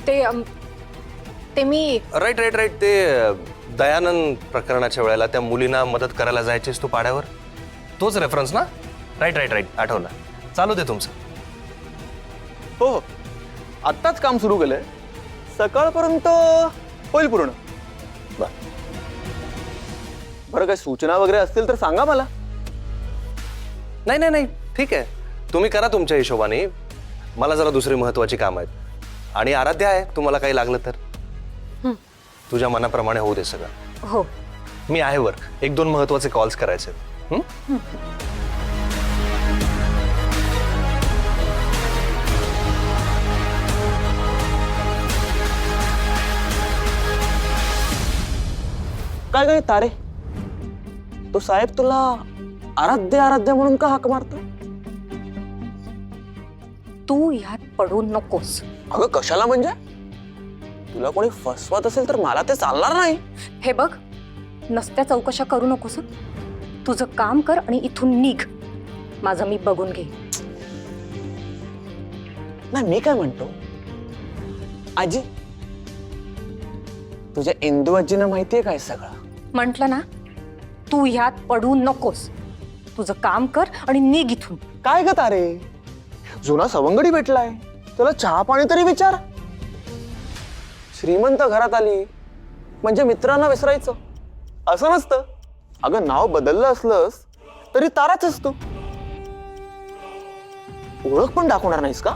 ते मी right right right ते दयानंद प्रकरणाच्या वेळेला त्या मुलींना मदत करायला जायचीस तू पाड्यावर, तोच रेफरन्स ना? राईट राईट राईट आठवलं. चालू दे तुमचं. हो हो, आत्ताच काम सुरू केलंय, सकाळपर्यंत होईल पूर्ण. बरं, काही सूचना वगैरे असतील तर सांगा मला. नाही नाही नाही ठीक आहे, तुम्ही करा तुमच्या हिशोबाने. मला जरा दुसरी महत्वाची काम आहेत. आणि आराध्या आहे, तुम्हाला काही लागलं तर तुझ्या मनाप्रमाणे होऊ दे सगळं. हो. मी आहे वर, 1-2 महत्वाचे कॉल्स करायचे. काय काय तारे, तो साहेब तुला आराध्या आराध्या म्हणून का हाक मारतो? तू यात पडू नकोस. अगं कशाला म्हणजे? तुला कोणी फसवत असेल तर मला ते चालणार नाही. हे बघ, नसत्या चौकशा करू नकोस. तुझं काम कर आणि इथून निघ. माझं मी बघून घे. नाही, मी काय म्हणतो, आजी तुझ्या इंदू आजीनं माहितीये काय सगळं? म्हंटल ना, तू ह्यात पडू नकोस. तुझं काम कर आणि निघ इथून. काय ग तारे, जुना सवंगडी भेटलाय, त्याला चहा पाणी तरी विचार. श्रीमंत घरात आली म्हणजे मित्रांना विसरायचं असं नसतं. अगं नाव बदललं असलंस तरी ताराच असतो. ओळख पण दाखवणार नाहीस का?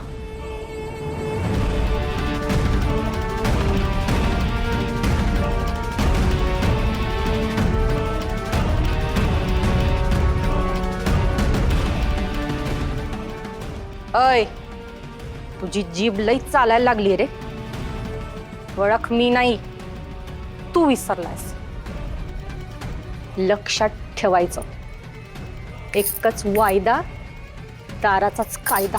अय, तुझी जीभ लई चालायला लागली रे. ओळख मी नाही, तू विसरलायस. लक्षात ठेवायचं, एकच वायदा, दाराचाच कायदा.